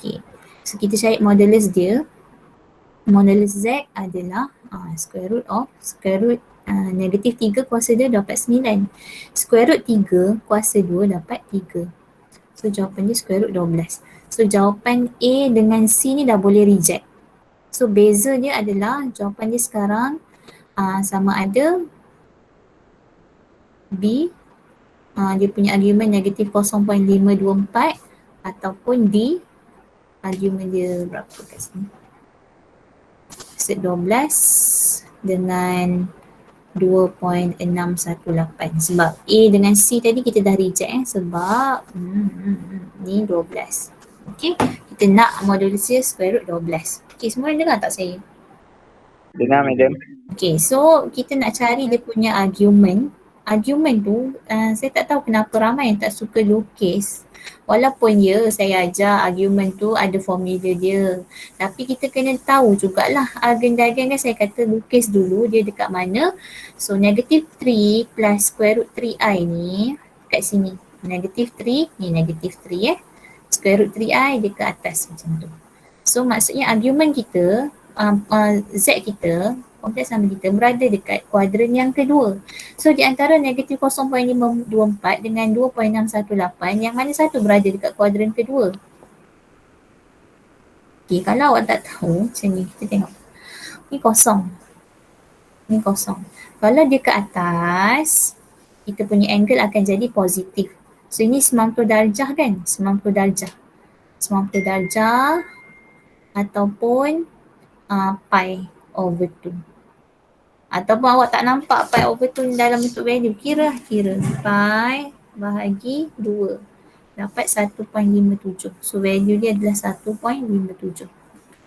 Okay. So kita cari modulus dia. Modulus Z adalah square root negatif 3 kuasa 2 dapat 9. Square root 3 kuasa 2 dapat 3. So jawapan dia square root 12. So jawapan A dengan C ni dah boleh reject. So beza dia adalah jawapan dia sekarang sama ada B, dia punya argument negatif 0.524 ataupun D, argument dia berapa kat sini? Set 12 dengan 2.618 sebab A dengan C tadi kita dah reject sebab ni 12. Okay, kita nak modulus dia square root 12. Okay, semua dengar tak saya? Dengar, madam. Okay, so kita nak cari dia punya argument. Argument tu saya tak tahu kenapa ramai yang tak suka lukis. Walaupun saya ajar argument tu ada formula dia. Tapi kita kena tahu jugalah Argand-diagram kan saya kata lukis dulu dia dekat mana. So negative 3 plus square root 3i ni kat sini. Negative 3 ni negative 3 Square root 3i dia ke atas macam tu. So maksudnya argument kita Z kita kompleks sama kita berada dekat kuadran yang kedua. So di antara negatif 0.524 dengan 2.618 yang mana satu berada dekat kuadran kedua? Okay, kalau awak tak tahu macam ni kita tengok. Ni kosong. Ni kosong. Kalau dia ke atas kita punya angle akan jadi positif. So ini 90 darjah kan? 90 darjah. 90 darjah ataupun pi over 2. Ataupun awak tak nampak pi over 2 dalam bentuk value, kira pi bahagi 2 dapat 1.57. So value dia adalah 1.57.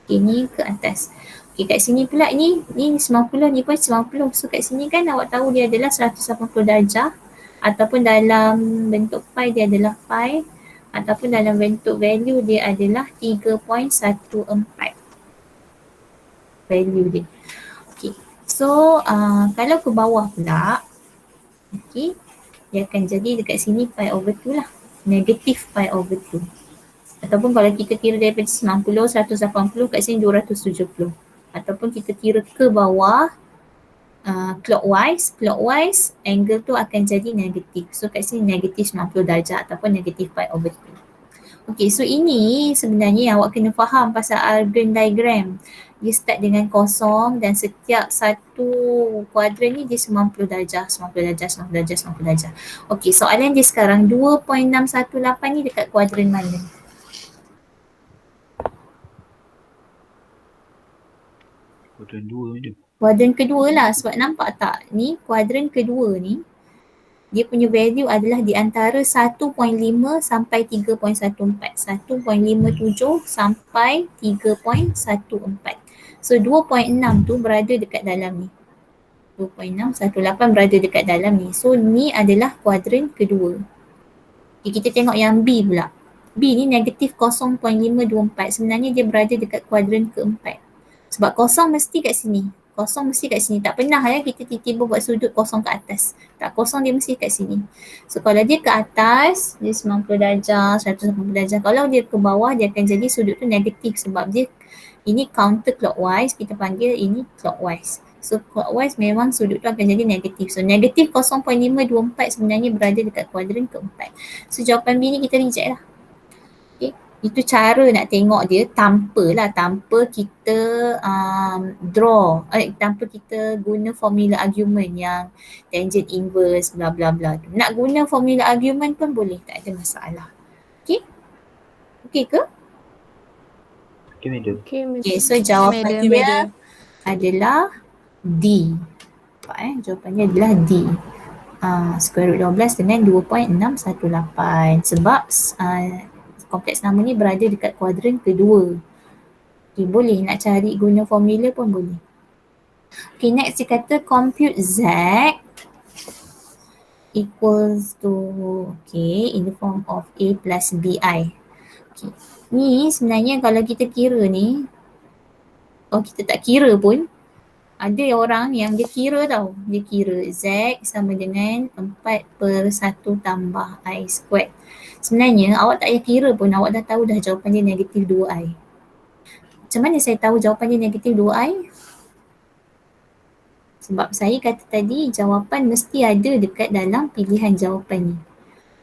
Okay, ni ke atas. Okay, kat sini pula ni 90, ni pun 90. So kat sini kan awak tahu dia adalah 180 darjah ataupun dalam bentuk pi dia adalah pi ataupun dalam bentuk value dia adalah 3.14 value dia. Okay. So kalau ke bawah pula, okay, dia akan jadi dekat sini pi over 2 lah. Negatif pi over 2. Ataupun kalau kita kira daripada 90, 180 kat sini 270. Ataupun kita kira ke bawah clockwise angle tu akan jadi negatif. So kat sini negatif 90 darjah ataupun negatif pi over 2. Okay, so ini sebenarnya yang awak kena faham pasal Argand diagram. Dia start dengan kosong dan setiap satu kuadran ni dia 90 darjah, 90 darjah, 90 darjah, 90 darjah. Okay, soalan dia sekarang 2.618 ni dekat kuadran mana? Kuadran 2 je. Kuadran kedua lah sebab nampak tak ni kuadran kedua ni dia punya value adalah di antara 1.5 sampai 3.14. 1.57 sampai 3.14. So 2.6 tu berada dekat dalam ni. 2.618 berada dekat dalam ni. So ni adalah kuadran kedua. Okay, kita tengok yang B pula. B ni negatif 0.524. Sebenarnya dia berada dekat kuadran keempat. Sebab kosong mesti kat sini. Kosong mesti kat sini. Tak pernah kita tiba-tiba buat sudut kosong kat atas. Tak, kosong dia mesti kat sini. So kalau dia ke atas, dia 90 darjah, 180 darjah. Kalau dia ke bawah, dia akan jadi sudut tu negatif sebab dia ini counter clockwise, kita panggil ini clockwise. So clockwise memang sudut tu akan jadi negatif. So negatif 0.524 sebenarnya berada dekat kuadran keempat. So jawapan B ni kita reject lah. Itu cara nak tengok dia tanpa kita tanpa kita guna formula argument yang tangent inverse bla bla bla. Nak guna formula argument pun boleh, tak ada masalah. Okay? Okay ke? Okay, madam. Okay, so jawapan dia adalah D. Jawapannya adalah D. Square root 12 dengan 2.618 sebab kompleks nama ni berada dekat kuadran kedua. Okay, boleh nak cari guna formula pun boleh. Okay, next dia kata compute Z equals to, okay, in the form of A plus BI. Okay. Ni sebenarnya kalau kita kira ni, kita tak kira pun, Ada orang yang dia kira tau. Dia kira Z sama dengan 4/1 tambah I squared. Sebenarnya awak tak payah kira pun, awak dah tahu dah jawapan dia negatif 2I. Macam mana saya tahu jawapan dia negatif 2I? Sebab saya kata tadi jawapan mesti ada dekat dalam pilihan jawapan ni.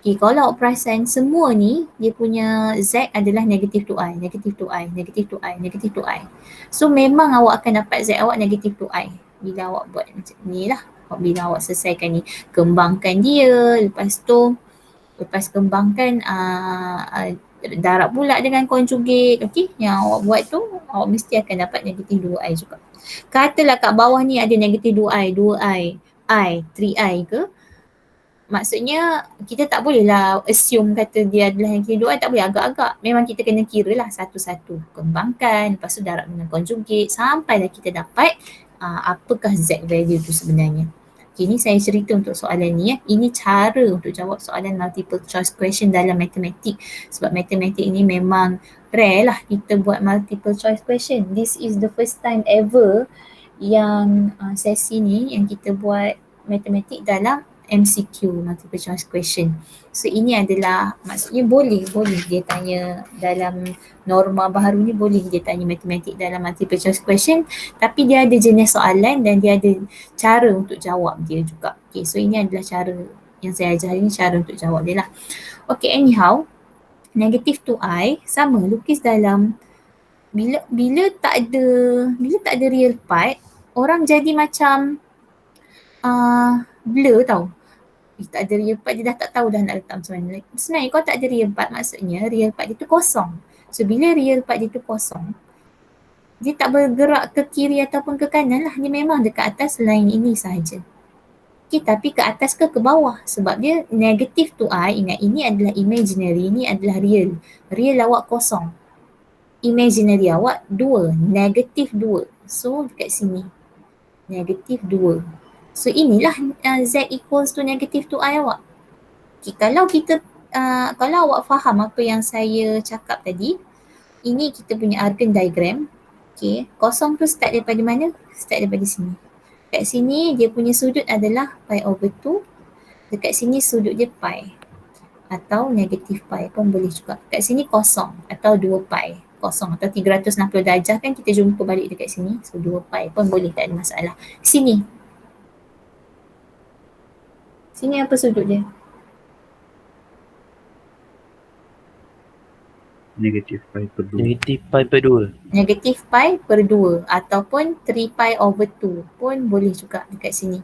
Okay, kalau awak perasan semua ni dia punya Z adalah negatif 2I, negatif 2I, negatif 2I, negatif 2I. So memang awak akan dapat Z awak negatif 2I bila awak buat macam ni lah. Bila awak selesaikan ni, kembangkan dia, lepas kembangkan darab pula dengan conjugate. Okay, yang awak buat tu awak mesti akan dapat negatif 2I juga. Katalah kat bawah ni ada negatif 2I, 2I, I, 3I ke, maksudnya kita tak boleh lah assume kata dia adalah negatif 2I, tak boleh agak-agak. Memang kita kena kira lah satu-satu. Kembangkan, lepas tu darab dengan conjugate sampailah kita dapat apakah Z value tu sebenarnya. Okay, ni saya cerita untuk soalan ni ya. Ini cara untuk jawab soalan multiple choice question dalam matematik. Sebab matematik ni memang rare lah kita buat multiple choice question. This is the first time ever yang sesi ni yang kita buat matematik dalam MCQ, multiple choice question. So ini adalah maksudnya boleh dia tanya dalam norma baharu ni, boleh dia tanya matematik dalam multiple choice question, tapi dia ada jenis soalan dan dia ada cara untuk jawab dia juga. Okay, so ini adalah cara yang saya ajar hari ni, cara untuk jawab dia lah. Okay, anyhow, negative 2I sama lukis dalam bila tak ada real part, orang jadi macam blur tau. Tak ada real part, dia dah tak tahu dah nak letak macam mana. Sebenarnya kalau tak ada real part, maksudnya real part dia tu kosong. So bila real part dia tu kosong, dia tak bergerak ke kiri ataupun ke kanan lah. Dia memang dekat atas line ini sahaja. Okay, tapi ke atas ke bawah. Sebab dia negative 2I, ingat ini adalah imaginary, ini adalah real. Real awak kosong. Imaginary awak 2, negative 2. So dekat sini, negative 2. So inilah Z equals to negative 2I awak. Okay, kalau awak faham apa yang saya cakap tadi, ini kita punya Argand diagram. Okay, kosong tu start daripada mana? Start daripada sini. Kat sini dia punya sudut adalah pi over 2. Dekat sini sudut dia pi. Atau negatif pi pun boleh juga. Kat sini kosong atau 2 pi. Kosong atau 360 darjah kan kita jumpa balik dekat sini. So 2 pi pun boleh, tak ada masalah. Sini apa sudut dia? Negatif pi per 2. Negatif pi per 2. Negatif pi per 2 ataupun 3 pi over 2 pun boleh juga dekat sini.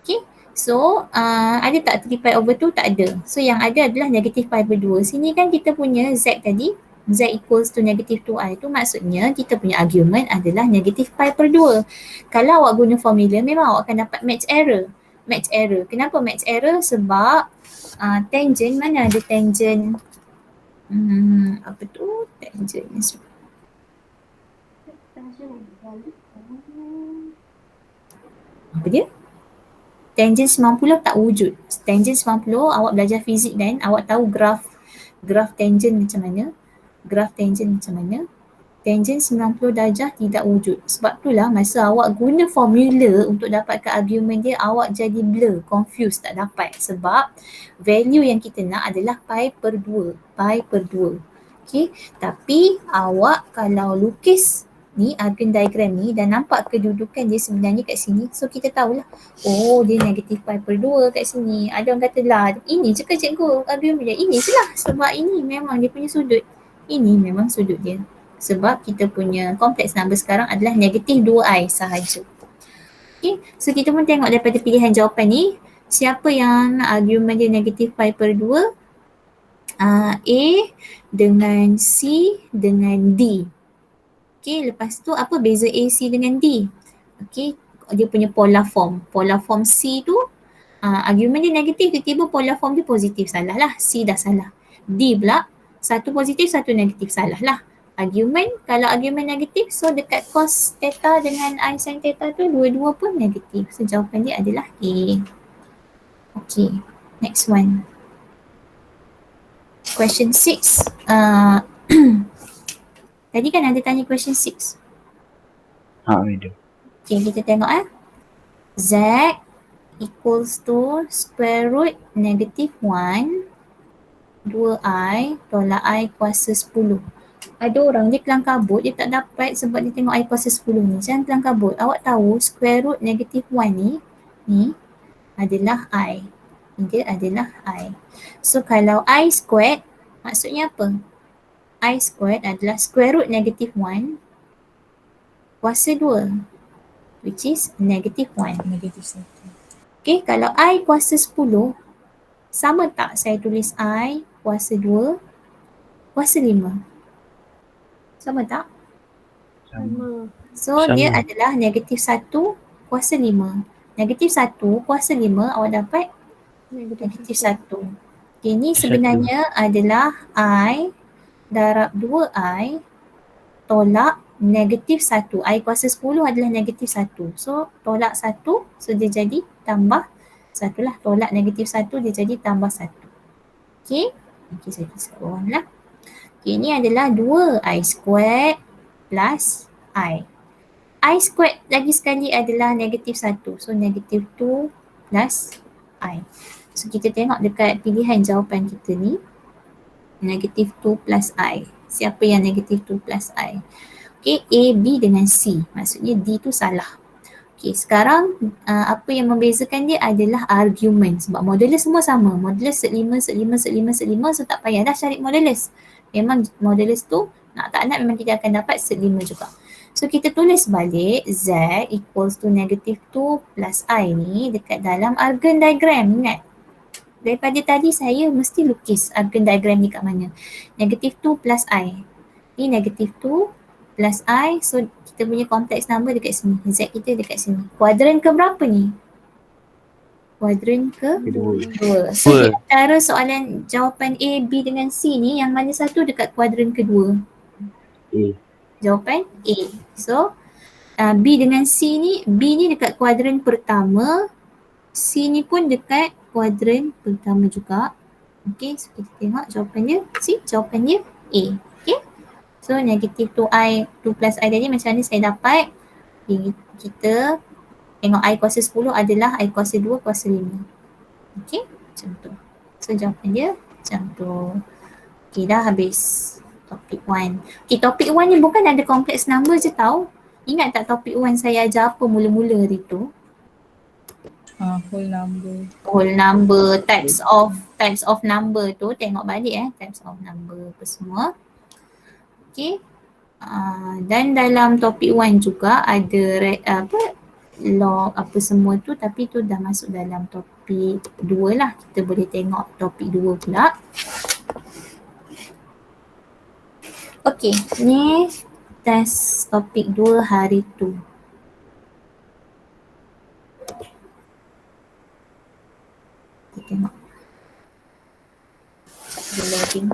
Okay, so ada tak 3 pi over 2? Tak ada. So yang ada adalah negatif pi per 2. Sini kan kita punya Z tadi, Z equals to negative 2I tu maksudnya kita punya argument adalah negatif pi per 2. Kalau awak guna formula memang awak akan dapat match error. Match error. Kenapa match error? Sebab tangent, mana ada tangent? Apa tu? Tangent. Apa dia? Tangent 90 tak wujud. Tangent 90 awak belajar fizik dan awak tahu graf tangent macam mana. Graf tangent macam mana. Tangent 90 darjah tidak wujud. Sebab itulah masa awak guna formula untuk dapatkan argument dia, awak jadi blur, confused, tak dapat. Sebab value yang kita nak adalah pi per 2. Pi per 2. Okay. Tapi awak kalau lukis ni, Argand diagram ni, dan nampak kedudukan dia sebenarnya kat sini. So kita tahulah, oh dia negatif pi per 2 kat sini. Ada orang kata lah, ini je ke cikgu argument dia? Ini je lah. Sebab ini memang dia punya sudut. Ini memang sudut dia. Sebab kita punya complex number sekarang adalah negatif 2I sahaja. Okay, so kita pun tengok daripada pilihan jawapan ni, siapa yang argument dia negatif pi per 2? A dengan C dengan D. Okay, lepas tu apa beza A, C dengan D? Okay, dia punya polar form. Polar form C tu, argument dia negatif, tiba-tiba polar form dia positif, salah lah. C dah salah. D pula, satu positif, satu negatif, salah lah. Argument, kalau argument negatif, so dekat cos theta dengan I sin theta tu dua-dua pun negatif. So jawapan dia adalah A. Okay, next one. Question 6. Tadi kan ada tanya question 6. Madam. Okay, kita tengok Z equals to square root negative 1 2i tolak i kuasa 10. Ada orang dia kelang kabut, dia tak dapat sebab dia tengok i kuasa 10 ni. Jangan kelang kabut. Awak tahu square root negative 1 ni adalah i. Dia adalah i. So kalau i squared, maksudnya apa? I squared adalah square root negative 1 kuasa 2, which is negative 1. Negatif 1. Okay, kalau I kuasa 10, sama tak saya tulis I kuasa 2 kuasa 5? Sama tak? Sama. So, dia adalah negatif 1 kuasa 5. Negatif 1 kuasa 5, awak dapat negatif 1. Okay, ni sebenarnya adalah I darab 2I tolak negatif 1. I kuasa 10 adalah negatif 1. So, tolak 1, so dia jadi tambah 1 lah. Tolak negatif 1, dia jadi tambah 1. Okay. Okay, saya tulis kat bawah lah. Okay, ni adalah 2I squared plus I. I squared lagi sekali adalah negatif 1. So, negatif 2 plus I. So, kita tengok dekat pilihan jawapan kita ni. Negatif 2 plus I. Siapa yang negatif 2 plus I? Okay, A, B dengan C. Maksudnya D tu salah. Okay, sekarang apa yang membezakan dia adalah argument. Sebab modulus semua sama. Modulus set 5, set 5, set 5, set 5. So tak payah dah cari modulus. Memang modulus tu nak tak nak memang kita akan dapat set 5 juga. So kita tulis balik Z equals to negative 2 plus I ni dekat dalam Argand diagram. Ingat? Daripada tadi saya mesti lukis Argand diagram ni kat mana. Negative 2 plus I. Ni negative 2 plus I. So kita punya kompleks number dekat sini. Z kita dekat sini. Kuadran ke berapa ni? Kuadran ke? Kedua. So di antara soalan jawapan A, B dengan C ni, yang mana satu dekat kuadran kedua? A. Jawapan A. So B dengan C ni, B ni dekat kuadran pertama, C ni pun dekat kuadran pertama juga. Okay, so kita tengok jawapannya. C, jawapannya A. Okay. So negative 2i, 2 plus i tadi macam mana saya dapat? Kita tengok i kuasa 10 adalah i kuasa 2 kuasa 5. Okay, macam tu. So jawapan dia macam tu. Okay, dah habis topik 1. Okay, topik 1 ni bukan ada complex number je tau. Ingat tak topik 1 saya ajar apa mula-mula hari tu? Whole number. Whole number, types of number tu. Tengok balik types of number apa semua. Okay. Dan dalam topik 1 juga ada log apa semua tu, tapi tu dah masuk dalam topik 2 lah. Kita boleh tengok topik 2 pula. Okay, ni test topik 2 hari tu. Kita tengok. Dia loading.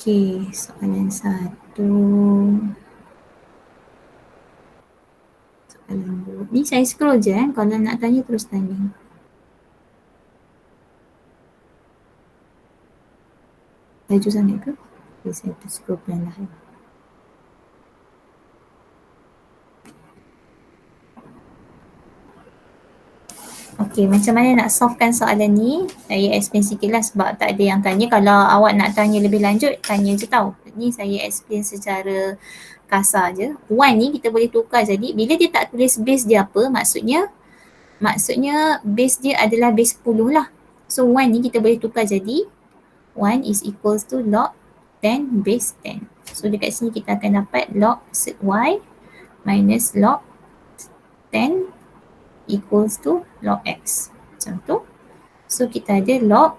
Okay, soalan 1. Soalan 2. Ni saya scroll je kalau nak tanya terus tanya. Laju sangat ke? Okay, saya scroll perlahan. Okay, macam mana nak solvekan soalan ni? Saya explain sikit lah sebab tak ada yang tanya. Kalau awak nak tanya lebih lanjut, tanya je tau. Ni saya explain secara kasar je. 1 ni kita boleh tukar jadi bila dia tak tulis base dia apa, maksudnya base dia adalah base 10 lah. So 1 ni kita boleh tukar jadi 1 is equals to log 10 base 10. So dekat sini kita akan dapat log set y minus log 10 equals to log x. Macam tu. So kita ada log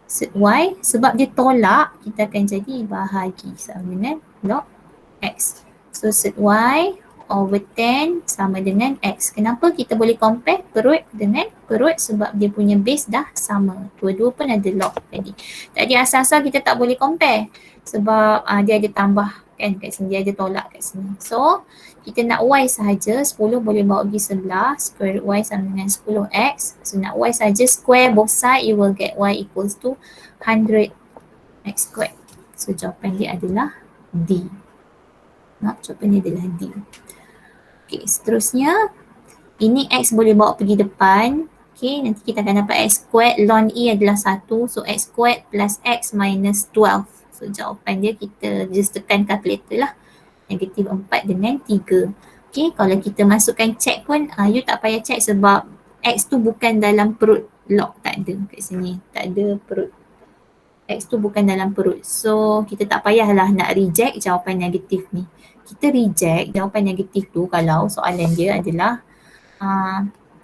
set y, sebab dia tolak, kita akan jadi bahagi sama dengan log x. So set y over 10 sama dengan x. Kenapa kita boleh compare perut dengan perut? Sebab dia punya base dah sama. Dua-dua pun ada log tadi. Tadi asal-asal kita tak boleh compare sebab dia ada tambahkan kan, kat sini dia ada tolak kat sini. So kita nak y sahaja, 10 boleh bawa pergi sebelah, square root y sama dengan 10x. So nak y sahaja, square both side, you will get y equals to 100 x squared. So jawapan dia adalah D. Jawapan dia adalah D. Okay, seterusnya ini x boleh bawa pergi depan. Okay, nanti kita akan dapat x squared ln E adalah 1. So x squared plus x minus 12. So jawapan dia kita just tekan calculator lah. Negatif 4 dengan 3. Okay, kalau kita masukkan check pun you tak payah check sebab x tu bukan dalam perut log. Tak ada kat sini. Tak ada perut. X tu bukan dalam perut. So kita tak payahlah nak reject jawapan negatif ni. Kita reject jawapan negatif tu kalau soalan dia adalah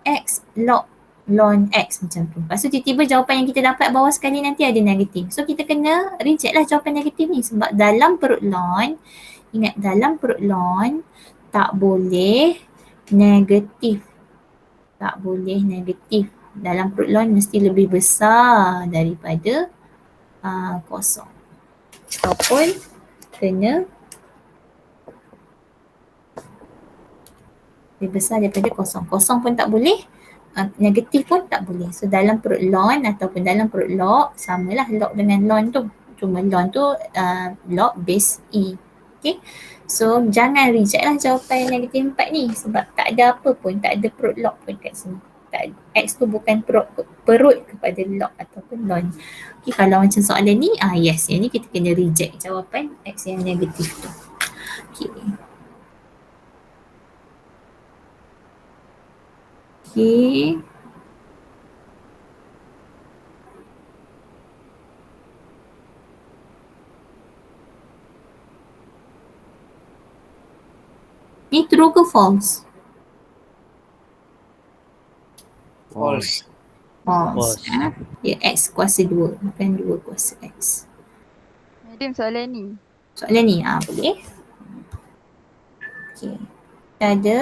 x ln x macam tu. Lepas tu tiba-tiba jawapan yang kita dapat bawah sekali nanti ada negatif. So kita kena reject lah jawapan negatif ni sebab dalam perut ln, ingat dalam perut ln tak boleh negatif. Tak boleh negatif. Dalam perut ln mesti lebih besar daripada kosong. Ataupun kena lebih besar daripada kosong. Kosong pun tak boleh, negatif pun tak boleh. So dalam perut ln ataupun dalam perut log, samalah log dengan ln tu. Cuma ln tu log base E. Okay. So jangan reject lah jawapan negatif 4 ni sebab tak ada apa pun, tak ada perut log pun kat sini. X tu bukan perut kepada log ataupun ln. Okay, kalau macam soalan ni, yes, yang ni kita kena reject jawapan X yang negatif tu. Okay. Okay. Ni true ke false? False. False. Ya, X kuasa 2, bukan 2 kuasa X. Madam, soalan ni. Soalan ni, boleh. Okay. Kita ada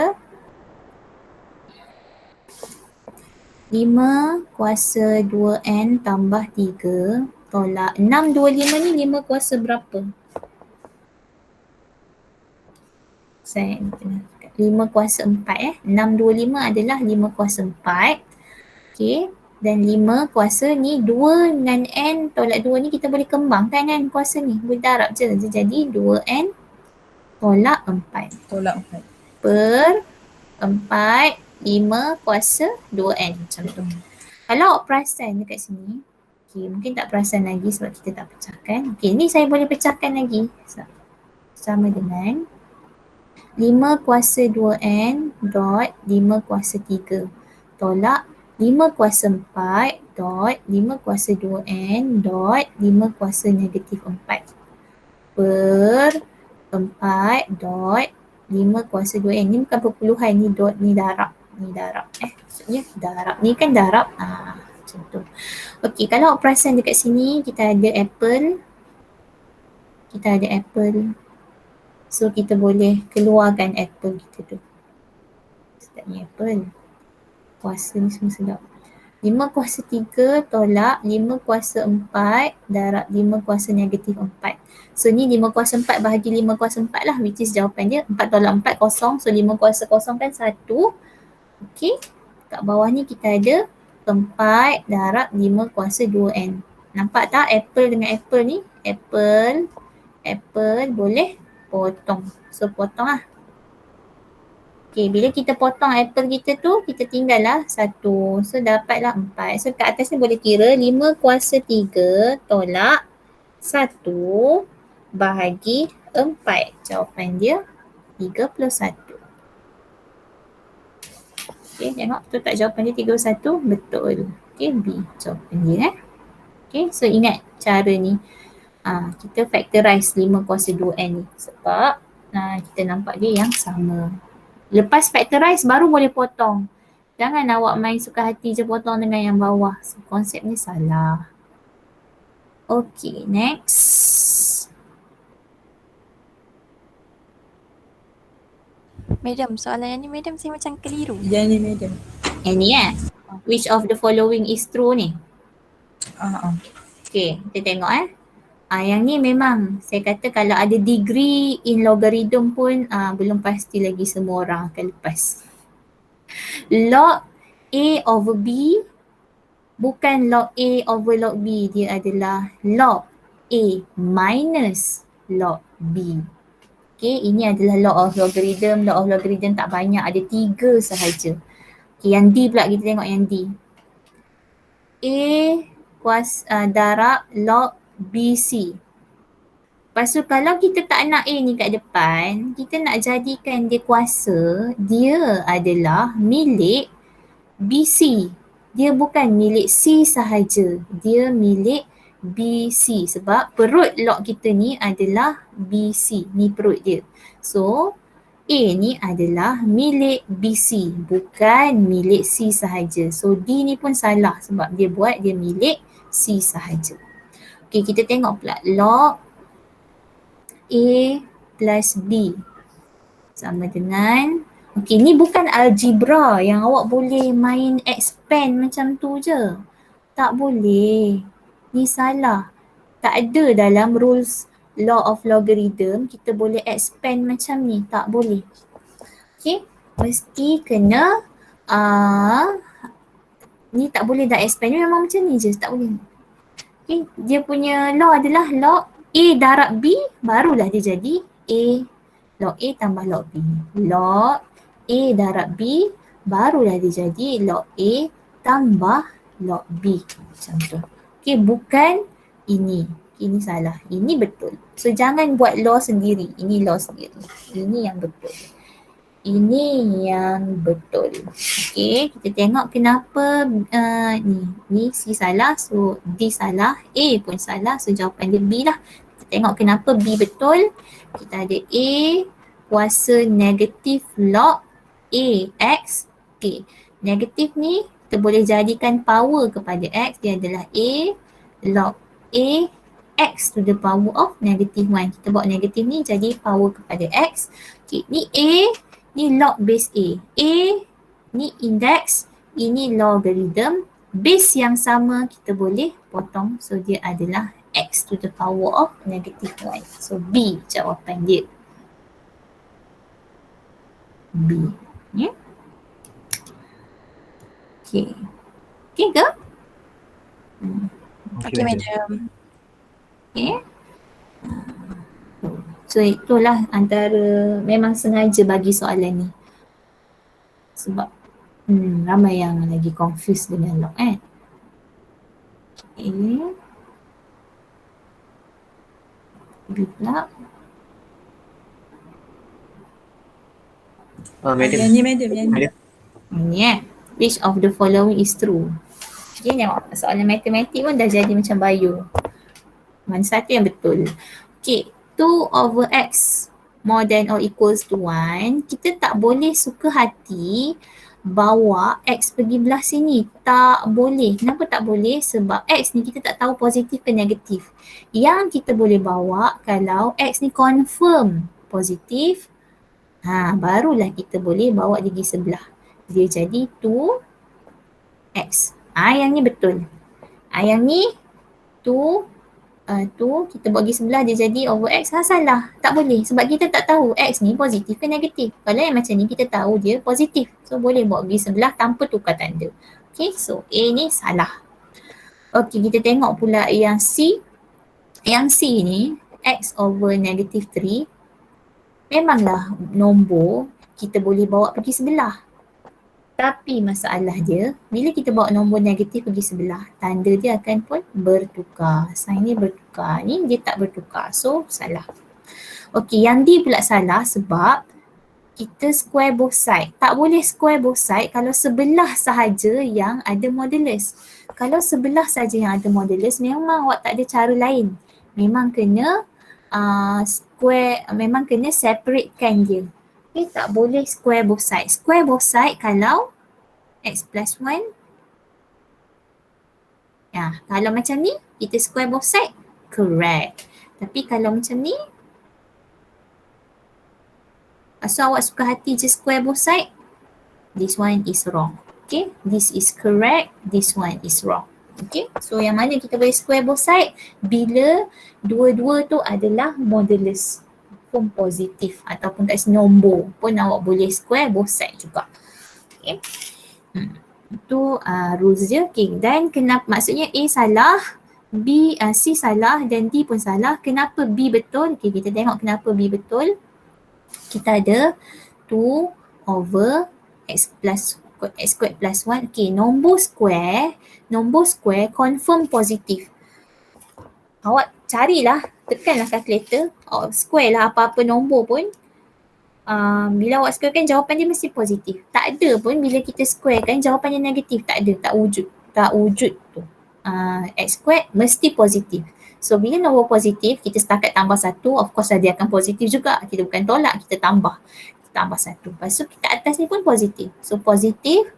5 kuasa 2N tambah 3 tolak 6, 2, 5 ni 5 kuasa berapa? Saya 5 kuasa 4 6, 2, 5 adalah 5 kuasa 4. Okay. Dan 5 kuasa ni 2 dengan N tolak 2 ni kita boleh kembangkan kan kuasa ni. Boleh darab je. Jadi 2N tolak 4. Tolak 4. Per 4, 5 kuasa 2N macam tu. Kalau awak perasan dekat sini, okay, mungkin tak perasan lagi sebab kita tak pecahkan. Okay, ni saya boleh pecahkan lagi. Sama dengan 5 kuasa 2N dot 5 kuasa 3 tolak 5 kuasa 4 dot 5 kuasa 2N dot 5 kuasa negatif 4 per 4 dot 5 kuasa 2N. Ni bukan perpuluhan, ni dot, ni darab. Ni darab. Maksudnya darab. Ni kan darab. Macam tu. Okey, kalau awak perasan dekat sini kita ada apple. Kita ada apple. So kita boleh keluarkan apple kita tu. Sedapnya apple. Kuasa ni semua sedap. 5 kuasa 3 tolak 5 kuasa 4 darab 5 kuasa negatif 4. So ni 5 kuasa 4 bahagi 5 kuasa 4 lah, which is jawapan dia 4 tolak 4 kosong. So 5 kuasa kosong kan 1. Okay. Kat bawah ni kita ada 4 darab 5 kuasa 2N. Nampak tak apple dengan apple ni? Apple boleh potong. So potong lah. Okay, bila kita potong apple kita tu, kita tinggal lah 1. So dapatlah 4. So kat atas ni boleh kira 5 kuasa 3 tolak 1 bahagi 4. Jawapan dia 31. Okay, tengok betul tak jawapan dia 31? Betul. Okay, B jawapan dia. Okay, so ingat cara ni. Kita factorize 5 kuasa 2N ni sebab kita nampak dia yang sama. Lepas factorize baru boleh potong. Jangan awak main suka hati je potong dengan yang bawah. So, konsep ni salah. Okay, next. Madam, soalan yang ni madam saya macam keliru. Yang ni madam. Yang ni which of the following is true ni? Ah. Okay, kita tengok Yang ni memang saya kata kalau ada degree in logarithm pun belum pasti lagi semua orang akan lepas. Log A over B bukan log A over log B, dia adalah log A minus log B. Okay, ini adalah law of logarithm. Law of logarithm tak banyak, ada 3 sahaja. Okay, yang D pula kita tengok yang D. A darab log BC. Lepas tu kalau kita tak nak A ni kat depan, kita nak jadikan dia kuasa, dia adalah milik BC. Dia bukan milik C sahaja, dia milik BC sebab perut log kita ni adalah BC, ni perut dia. So A ni adalah milik BC, bukan milik C sahaja. So D ni pun salah sebab dia buat dia milik C sahaja. Okay, kita tengok pula log A plus B sama dengan, okay, ni bukan algebra yang awak boleh main expand macam tu je. Tak boleh. Ni salah. Tak ada dalam rules law of logarithm kita boleh expand macam ni. Tak boleh. Okay, mesti kena ni tak boleh dah expand. Ni memang macam ni je, tak boleh. Okay, dia punya law adalah log A darab B, barulah dia jadi A. Log A tambah log B. Log A darab B, barulah dia jadi log A tambah log B. Macam tu. Okay, bukan ini. Ini salah. Ini betul. So jangan buat law sendiri. Ini law sendiri. Ini yang betul. Ini yang betul. Okay, kita tengok kenapa ni C salah, so D salah, A pun salah, so jawapan dia B lah. Kita tengok kenapa B betul. Kita ada A kuasa negatif log A X. Okay, negatif ni kita boleh jadikan power kepada X, dia adalah A log A X to the power of negative 1. Kita buat negatif ni jadi power kepada X. Okay, ni A, ni log base A. A ni index, ini logarithm. Base yang sama kita boleh potong. So dia adalah X to the power of negative 1. So B jawapan dia. B. Ya. Yeah. Okay. Okay ke? Okay, madam. Okay. So itulah antara, memang sengaja bagi soalan ni. Sebab ramai yang lagi confused dengan log kan. Okay. B pula. Madam. Yang ni madam, yang ni. Ni which of the following is true? Okay, tengok soalan matematik pun dah jadi macam bio. Mana satu yang betul? Okay, 2 over x more than or equals to 1, kita tak boleh suka hati bawa x pergi belah sini. Tak boleh. Kenapa tak boleh? Sebab x ni kita tak tahu positif ke negatif. Yang kita boleh bawa kalau x ni confirm positif, barulah kita boleh bawa dia pergi sebelah. Dia jadi 2x. Yang ni betul. Yang ni 2 kita buat pergi sebelah, dia jadi over x. Salah. Tak boleh. Sebab kita tak tahu x ni positif ke negatif. Kalau yang macam ni kita tahu dia positif. So boleh buat pergi sebelah tanpa tukar tanda. Okay, so A ni salah. Okay, kita tengok pula yang C. Yang C ni x over negative 3. Memanglah nombor kita boleh bawa pergi sebelah. Tapi masalah dia, bila kita bawa nombor negatif pergi sebelah, tanda dia akan pun bertukar. Sign ni bertukar. Ni dia tak bertukar. So, salah. Okey, yang D pula salah sebab kita square both side. Tak boleh square both side kalau sebelah sahaja yang ada modulus. Kalau sebelah sahaja yang ada modulus, memang awak tak ada cara lain. Memang kena memang kena separatekan dia. Okay, tak boleh square both side. Square both side kalau x plus 1. Ya, kalau macam ni, kita square both side, correct. Tapi kalau macam ni, so awak suka hati je square both side, this one is wrong. Okay, this is correct, this one is wrong. Okay, so yang mana kita boleh square both side? Bila dua-dua tu adalah modulus form positif ataupun kat sini nombor pun awak boleh square both side juga. Okay. Itu rules dia. Okay. Dan kenapa, maksudnya A salah, C salah dan D pun salah. Kenapa B betul? Okay, kita tengok kenapa B betul. Kita ada 2 over x squared plus 1. Okay, nombor square confirm positif. Awak carilah, tekanlah kalkulator, awak square lah apa-apa nombor pun. Bila awak square kan jawapan dia mesti positif. Tak ada pun bila kita square kan jawapan dia negatif. Tak ada, tak wujud tu. X squared mesti positif. So bila nombor positif, kita setakat tambah 1, of course dia akan positif juga. Kita bukan tolak, kita tambah 1. Lepas tu kat atas ni pun positif. So positif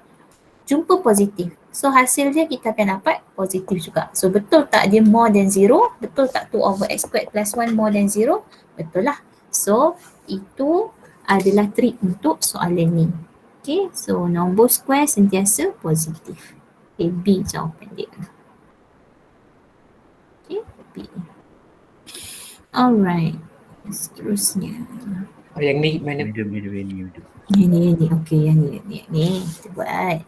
jumpa positif. So hasil dia kita akan dapat positif juga. So betul tak dia more than 0? Betul tak 2 over x squared plus 1 more than 0? Betul lah. So itu adalah trik untuk soalan ni. Okay, so nombor square sentiasa positif. Okay, B jawapan dia. Okay, B. Alright, seterusnya. Yang ni mana? Medium. Ini. Okay, yang ni. Kita buat.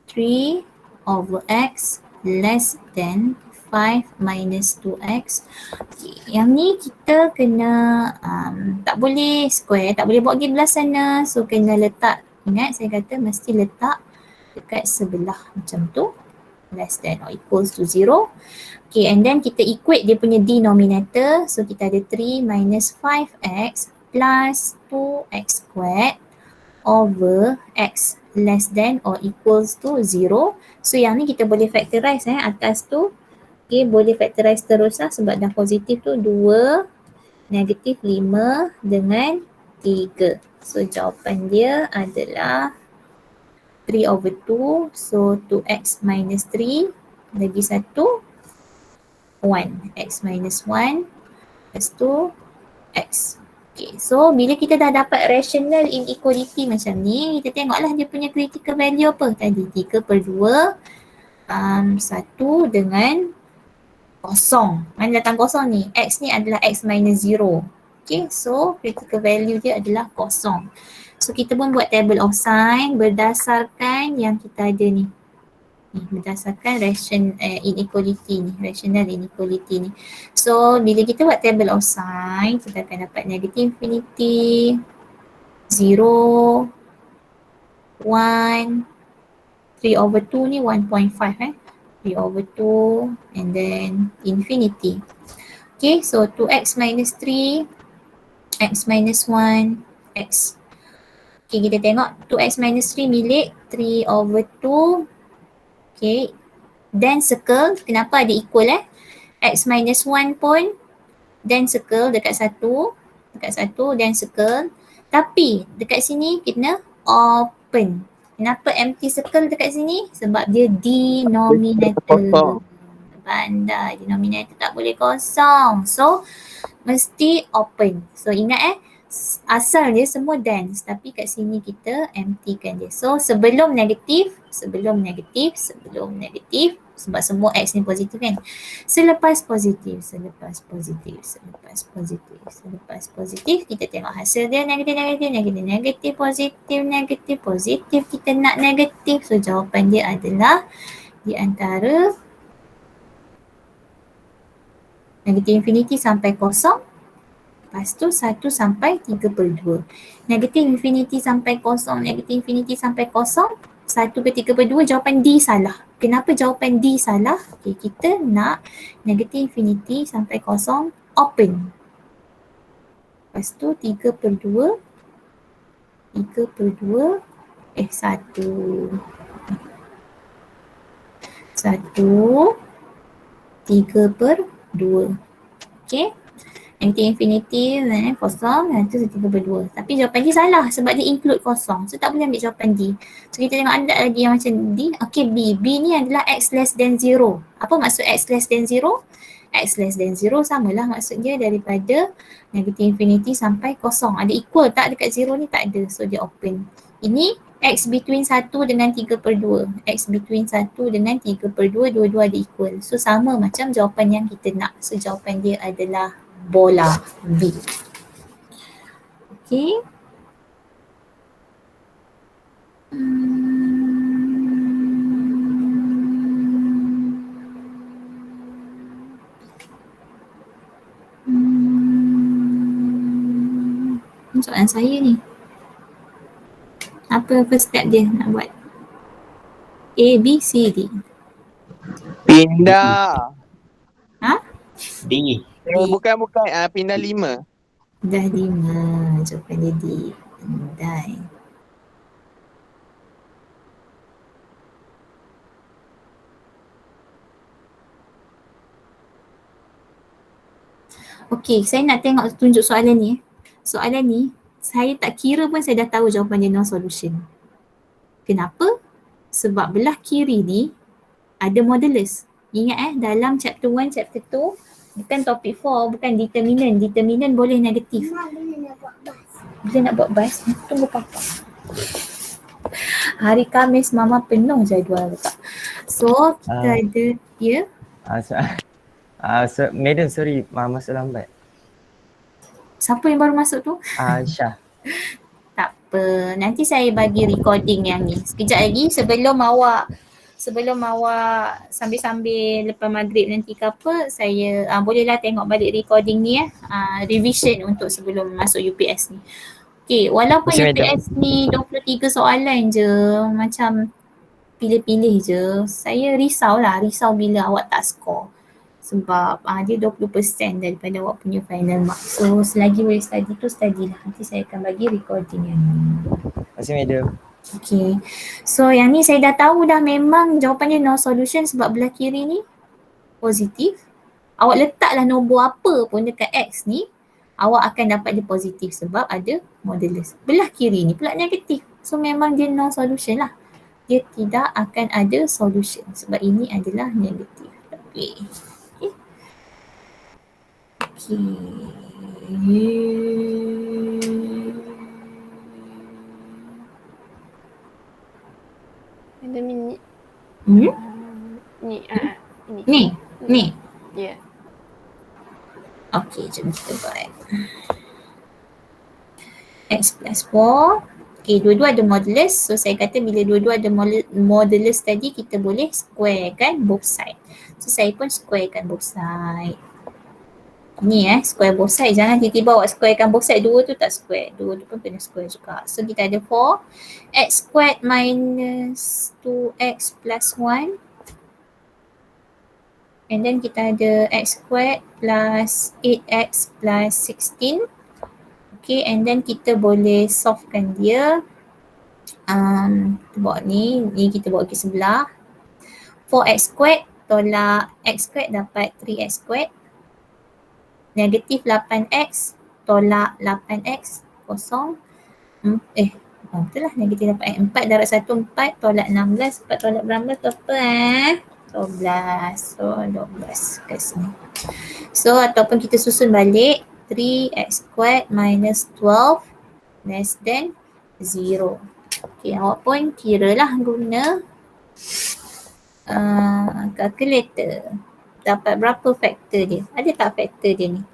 Three over x less than 5 minus 2x. Okay. Yang ni kita kena tak boleh square, tak boleh buat pergi belah sana. So kena letak, ingat saya kata mesti letak dekat sebelah macam tu. Less than or equals to 0. Okay, and then kita equate dia punya denominator. So kita ada 3 minus 5x plus 2x squared over x less than or equals to 0. So yang ni kita boleh factorize atas tu. Okay, boleh factorize terus lah sebab dah positif tu 2, negatif 5 dengan 3. So jawapan dia adalah 3 over 2. So 2x minus 3 lagi 1, 1. X minus 1 lepas tu x. Okay, so bila kita dah dapat rational inequality macam ni, kita tengoklah dia punya critical value apa tadi. 3/2, 1 dengan kosong. Mana datang kosong ni? X ni adalah x minus 0. Okay, so critical value dia adalah kosong. So kita pun buat table of sign berdasarkan yang kita ada ni. Berdasarkan inequality ni, rational inequality ni. So bila kita buat table of sign, kita akan dapat negative infinity, 0, 1, 3 over 2 ni 1.5 3 over 2 and then infinity. Okay, so 2x minus 3, x minus 1, x. Okay, kita tengok 2x minus 3 milik 3 over 2. Okay, then circle, kenapa ada equal x minus 1 pun then circle dekat 1, then circle. Tapi dekat sini kita open. Kenapa empty circle dekat sini? Sebab dia denominator. Pandai, denominator tak boleh kosong. So mesti open. So ingat asal dia semua dense tapi kat sini kita emptykan dia. So sebelum negatif sebab semua x ni positif kan. Selepas positif kita tengok hasil dia negatif, positif. Kita nak negatif. So jawapan dia adalah di antara negatif infinity sampai kosong. Lepas tu 1 sampai 3/2. Negatif infinity sampai kosong, 1 ke 3/2, jawapan D salah. Kenapa jawapan D salah? Okay, kita nak negatif infinity sampai kosong open. Lepas tu 3/2, 1. 3/2. Okay. Negatif infinity kosong, itu 3/2. Tapi jawapan D salah sebab dia include kosong. So tak boleh ambil jawapan D. So kita tengok ada lagi yang macam D. Okay, B. B ni adalah x less than 0. Apa maksud x less than 0? X less than 0 samalah maksudnya daripada negatif infinity sampai kosong. Ada equal tak dekat 0 ni? Tak ada. So dia open. Ini X between 1 dengan 3/2. X between 1 dengan 3/2, dua-dua ada equal. So sama macam jawapan yang kita nak. So jawapan dia adalah bola B. Okay. Soalan saya ni. Apa first step dia nak buat? A, B, C, D. Pindah. Ha? D. D. Bukan. Pindah 5. Dah 5. Jawapan dia D. Pandai. Okey, saya nak tengok tunjuk soalan ni. Soalan ni, saya tak kira pun saya dah tahu jawapan dia no solution. Kenapa? Sebab belah kiri ni ada modulus. Ingat dalam chapter 1, chapter 2, bukan topik 4, bukan determinant. Determinant boleh negatif. Bila nak buat bas? Tunggu papa. Hari Khamis mama penuh jadual tak. So kita ada, ya? Madam, sorry, masuk lambat. Siapa yang baru masuk tu? Syah. Tak apa, nanti saya bagi recording yang ni. Sekejap lagi sebelum awak sambil-sambil lepas maghrib nanti ke apa, saya bolehlah tengok balik recording ni revision untuk sebelum masuk UPS ni. Okay, walaupun Masih UPS ni 23 soalan je, macam pilih-pilih je, saya risau bila awak tak score. Sebab dia 20% daripada awak punya final mark. So selagi boleh study tu study lah. Nanti saya akan bagi recording yang ni. Terima kasih, Madam. Okay. So yang ni saya dah tahu dah, memang jawapannya no solution sebab belah kiri ni positif. Awak letaklah nombor apa pun dekat X ni, awak akan dapat dia positif sebab ada modulus. Belah kiri ni pula negatif. So memang dia no solution lah. Dia tidak akan ada solution sebab ini adalah negatif. Okay. Ada minit. Ni. Ya. Okay, jom kita buat. X plus 4. Okay, dua-dua ada modulus. So saya kata bila dua-dua ada modulus tadi, kita boleh square kan both side. So saya pun squarekan both side. Ni square both side. Jangan tiba-tiba awak squarekan both side. Dua tu tak square. Dua tu pun kena square juga. So kita ada 4. X squared minus 2x plus 1. And then kita ada x squared plus 8x plus 16. Okay, and then kita boleh solvekan dia. Kita bawa ni kita bawa ke sebelah. 4x squared tolak x squared dapat 3x squared. Negatif 8x tolak 8x kosong. Betul lah, negatif 8x. 4 darab 1 4 tolak 16. 4 tolak berapa tu apa 12. So 12 kat sini. So ataupun kita susun balik 3x squared minus 12 less than 0. Okay, awak pun kira lah guna calculator. Dapat berapa faktor dia? Ada tak faktor dia ni?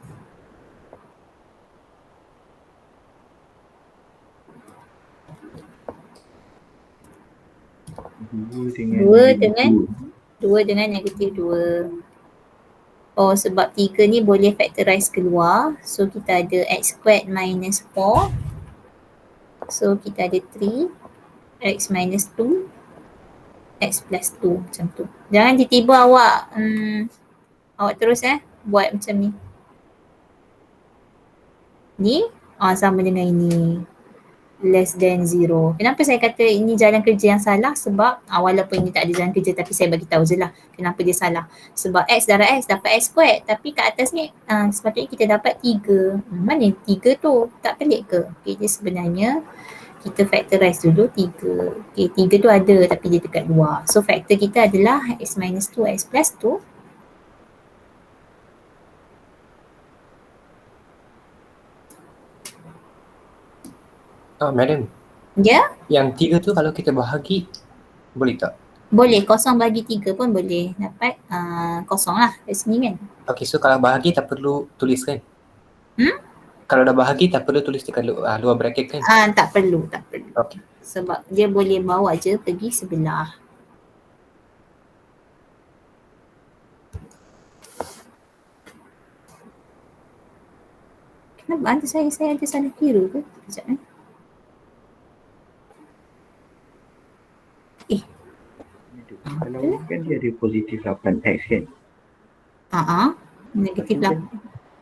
Dua dengan negatif 2. Oh, sebab 3 ni boleh factorize keluar. So kita ada x squared minus 4. So kita ada 3. X minus 2. X plus 2 macam tu. Jangan tiba-tiba awak terus buat macam ni. Ni sama dengan ini. Less than 0. Kenapa saya kata ini jalan kerja yang salah? Sebab walaupun ini tak ada jalan kerja, tapi saya bagi tahu je lah kenapa dia salah. Sebab x darab x dapat x squared, tapi kat atas ni sepatutnya kita dapat 3. Mana 3 tu? Tak pelik ke? Okay, dia sebenarnya kita factorize dulu 3. Okay, 3 tu ada tapi dia dekat luar. So factor kita adalah x minus 2, x plus 2. Madam. Ya, Yang 3 tu kalau kita bahagi, boleh tak? boleh. Kosong bagi 3 pun boleh dapat kosong lah kat sini kan. Okay, so kalau bahagi tak perlu tulis kan? Kalau dah bahagi tak perlu tulis dekat luar bracket kan? Tak perlu. Okay. Sebab dia boleh bawa je pergi sebelah. Kenapa ada saya ada salah kira ke? Sekejap Kalau kan dia ada positif 8x kan? Negatif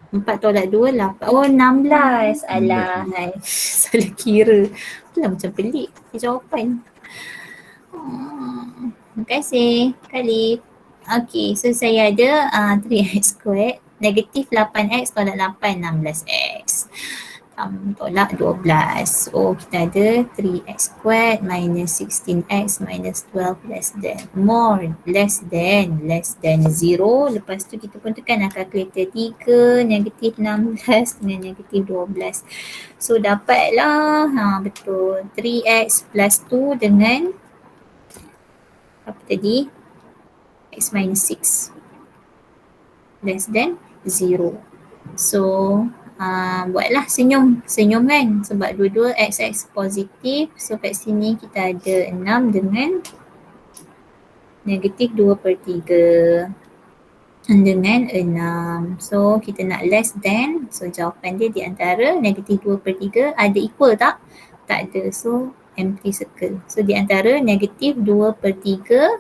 4 tolak 2 8. Oh 16. Alah, salah kira. Itulah macam pelik jawapan. Terima kasih Khalif. Okay, so saya ada 3x squared negatif 8x tolak 8 16x. Tolak 12. So kita ada 3x squared minus 16x minus 12 less than less than 0. Lepas tu kita pun tekan kalkulator 3 negatif 16 dengan negatif 12. So dapatlah betul 3x plus 2 dengan apa tadi? X minus 6 less than 0. So buatlah senyum kan sebab dua-dua x positif. So kat sini kita ada 6 dengan negatif 2/3 dengan 6. So kita nak less than, so jawapan dia di antara negatif 2/3. Ada equal tak? Tak ada, so empty circle. So di antara negatif 2/3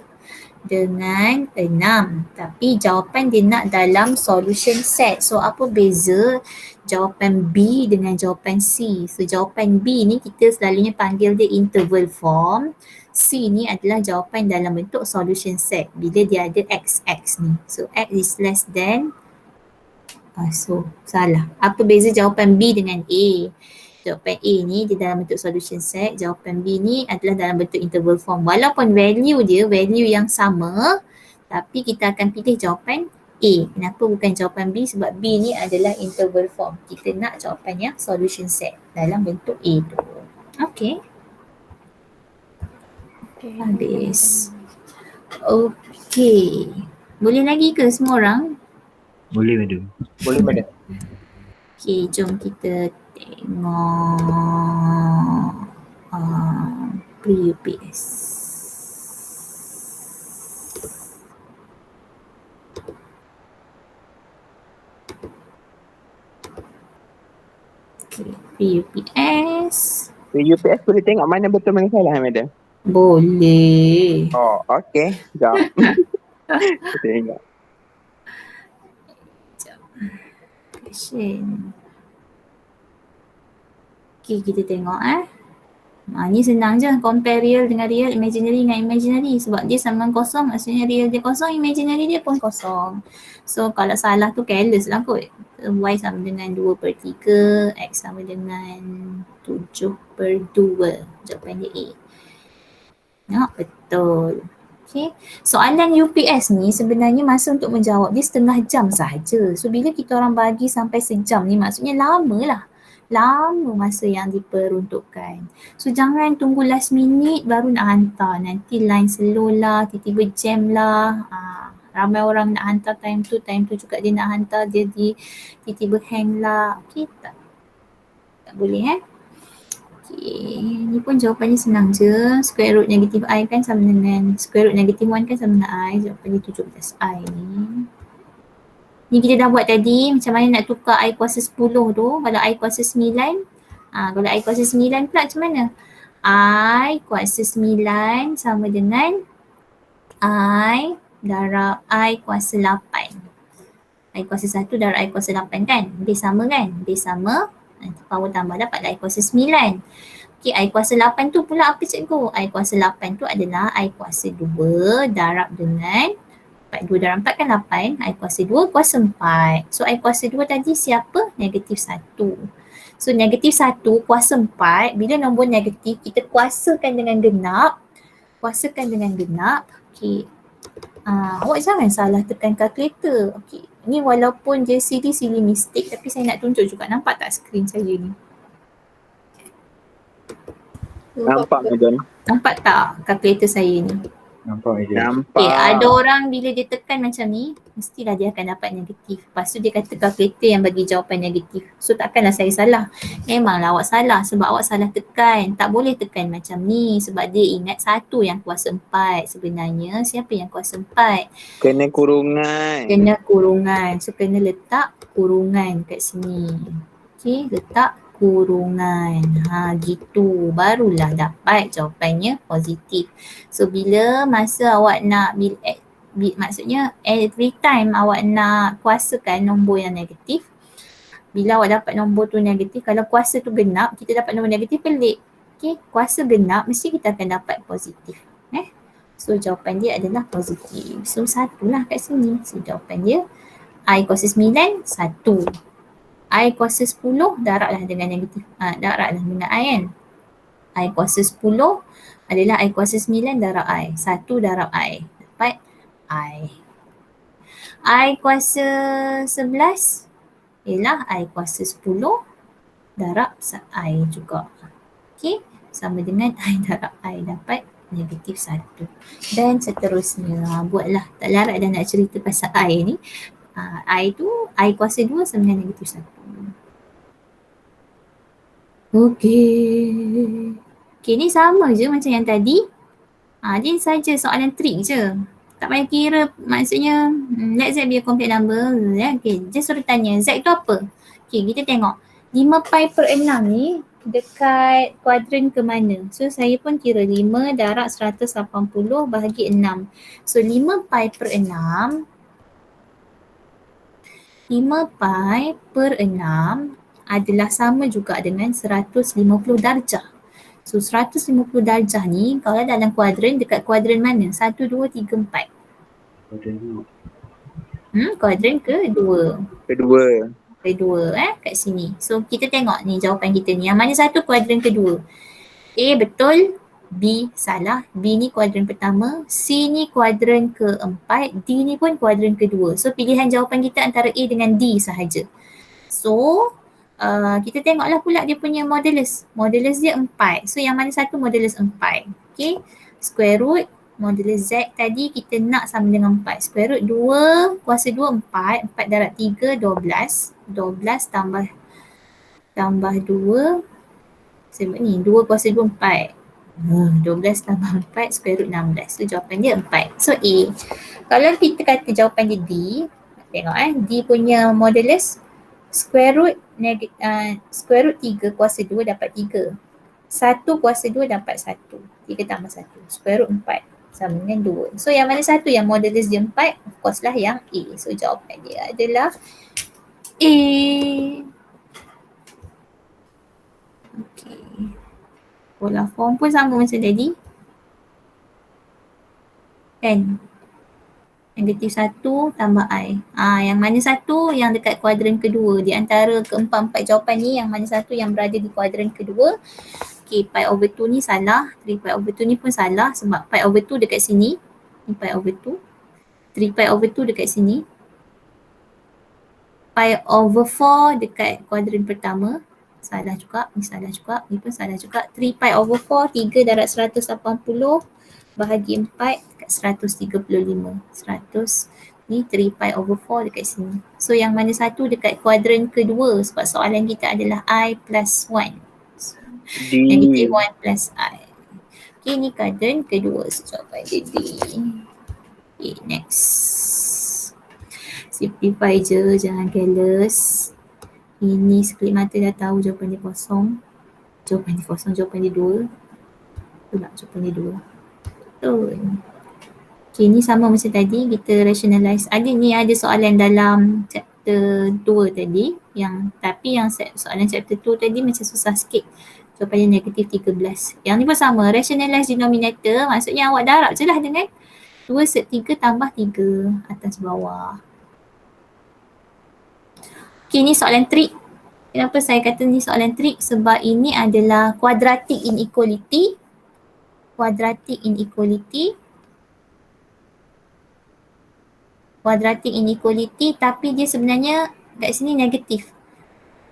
dengan 6. Tapi jawapan dia nak dalam solution set. So apa beza jawapan B dengan jawapan C? So jawapan B ni kita selalunya panggil dia interval form. C ni adalah jawapan dalam bentuk solution set bila dia ada x ni. So x is less than so salah. Apa beza jawapan B dengan A? Jawapan A ni dia dalam bentuk solution set, jawapan B ni adalah dalam bentuk interval form. Walaupun value dia value yang sama, tapi kita akan pilih jawapan A. Kenapa bukan jawapan B? Sebab B ni adalah interval form. Kita nak jawapan yang solution set dalam bentuk A tu. Okay. Habis. Okay. Boleh lagi ke semua orang? Boleh madam. Boleh madam. Okay, jom kita tengok pre-UPS. Okay, pre-UPS. UPS boleh tengok mana betul mana salah madam? Boleh. Oh, okay. Sekejap. Kita tengok. Question. Okay, kita tengok ni senang je, compare real dengan real, imaginary dengan imaginary. Sebab dia sama dengan kosong, maksudnya real dia kosong, imaginary dia pun kosong. So kalau salah tu careless lah kot. Y sama dengan 2/3, X sama dengan 7/2. Jawapan dia A. Betul. Okay. Soalan UPS ni sebenarnya masa untuk menjawab dia setengah jam sahaja. So bila kita orang bagi sampai sejam ni maksudnya lama lah. Lama masa yang diperuntukkan. So jangan tunggu last minute baru nak hantar. Nanti line slow lah, tiba-tiba jam lah. Ramai orang nak hantar time tu juga dia nak hantar, dia tiba-tiba hang lah. Okay, tak boleh Okay, ni pun jawapannya senang je. Square root negatif I kan sama dengan square root negatif 1 kan sama dengan I. Jawapannya 17I ni. Ni kita dah buat tadi macam mana nak tukar I kuasa 10 tu. Kalau I kuasa 9, kalau I kuasa 9 pula macam mana? I kuasa 9 sama dengan I darab I kuasa 8. I kuasa 1 darab I kuasa 8 kan? Base sama kan? Base sama. Nanti power tambah dapat I kuasa 9. Okay, I kuasa 8 tu pula apa cikgu? I kuasa 8 tu adalah I kuasa 2 darab dengan 4. 2 darab 4 kan 8. I kuasa 2 kuasa 4. So I kuasa 2 tadi siapa? Negatif 1. So negatif 1 kuasa 4. Bila nombor negatif kita kuasakan dengan genap. Okay. Awak jangan salah tekan kalkulator. Okay. Ni walaupun dia silly mistake tapi saya nak tunjuk juga. Nampak tak skrin saya ni? Nampak Madam? Nampak tak kalkulator saya ni? Nampak meja. Nampak. Ada orang bila dia tekan macam ni, mestilah dia akan dapat negatif. Lepas tu dia kata kalkulator yang bagi jawapan negatif. So takkanlah saya salah. Memanglah awak salah sebab awak salah tekan. Tak boleh tekan macam ni sebab dia ingat satu yang kuasa 4. Sebenarnya siapa yang kuasa 4? Kena kurungan. Kena kurungan. So kena letak kurungan kat sini. Okay, letak kurungan. Gitu. Barulah dapat jawapannya positif. So bila masa awak nak maksudnya every time awak nak kuasakan nombor yang negatif, bila awak dapat nombor tu negatif, kalau kuasa tu genap, kita dapat nombor negatif pelik. Okay, kuasa genap mesti kita akan dapat positif. So jawapan dia adalah positif. So 1 lah kat sini. So jawapan dia I kuasa 9, 1. I kuasa 10 darablah dengan negatif. Darablah dengan I kan. I kuasa 10 adalah I kuasa 9 darab I. 1 darab I. Dapat I. I kuasa 11 ialah I kuasa 10 darab I juga. Okay. Sama dengan I darab I. Dapat negatif 1. Dan seterusnya. Buatlah. Tak larat dah nak cerita pasal I ni. I tu, I kuasa 2 sama dengan negatif 1. Okay, ni sama je macam yang tadi. Dia saja soalan trik je. Tak payah kira, maksudnya let Z be a complex number. Okay, just suruh tanya Z tu apa? Okay, kita tengok 5 pi per 6 ni dekat kuadran ke mana? So saya pun kira 5 darab 180 bahagi 6. So 5 pi per 6 adalah sama juga dengan 150 darjah. So 150 darjah ni kalau dalam kuadran, dekat kuadran mana? 1, 2, 3, 4. Kuadran kedua. Kedua kat sini. So kita tengok ni jawapan kita ni. Yang mana satu kuadran kedua? A betul, B salah. B ni kuadran pertama, C ni kuadran keempat, D ni pun kuadran kedua. So pilihan jawapan kita antara A dengan D sahaja. So kita tengoklah pula dia punya modulus. Modulus dia 4. So yang mana satu modulus 4? Okay. Square root modulus Z tadi kita nak sama dengan 4. Square root 2 kuasa 2 4. 4 darab 3 12. 12 tambah 2. Sebab ni 2 kuasa 2 4. 12 tambah 4 square root 16. So jawapan dia 4. So A. Kalau kita kata jawapan dia D, tengok D punya modulus square root 3 kuasa 2 dapat 3. 1 kuasa 2 dapat 1. 3 tambah 1. Square root 4 sama dengan 2. So yang mana satu yang modulus dia 4? Of course lah yang A. So jawapan dia adalah A. Okay. Pola form pun sama macam tadi. Kan? Negatif 1 tambah I. Yang mana satu yang dekat kuadran kedua. Di antara keempat-empat jawapan ni, yang mana satu yang berada di kuadran kedua. Okay, pi over 2 ni salah. 3 pi over 2 ni pun salah sebab pi over 2 dekat sini. Ni pi over 2. 3 pi over 2 dekat sini. Pi over 4 dekat kuadran pertama. Salah juga. Ni salah juga. Ni pun salah juga. 3 pi over 4. 3 darab 180 bahagi 4 dekat 135. 100 ni 3 pi over 4 dekat sini. So yang mana satu dekat kuadran kedua sebab soalan kita adalah I plus 1. Negative 1 plus I. Okay, ni kuadran kedua. So jawapan dia D. Okay, next. Simplify je, jangan careless. Ini sekelip mata dah tahu jawapan dia kosong. Jawapan dia kosong, jawapan dia 2. Betul tak jawapan dia 2? Okay, ni sama macam tadi, kita rationalize. Ada soalan dalam chapter 2 tadi, tapi yang soalan chapter 2 tadi macam susah sikit. Jawapannya negatif 13. Yang ni pun sama, rationalize denominator, maksudnya awak darab je lah dengan 2 set 3 tambah 3 atas bawah. Okay, ni soalan trik. Kenapa saya kata ni soalan trik? Sebab ini adalah quadratic inequality. Quadratic inequality tapi dia sebenarnya kat sini negatif.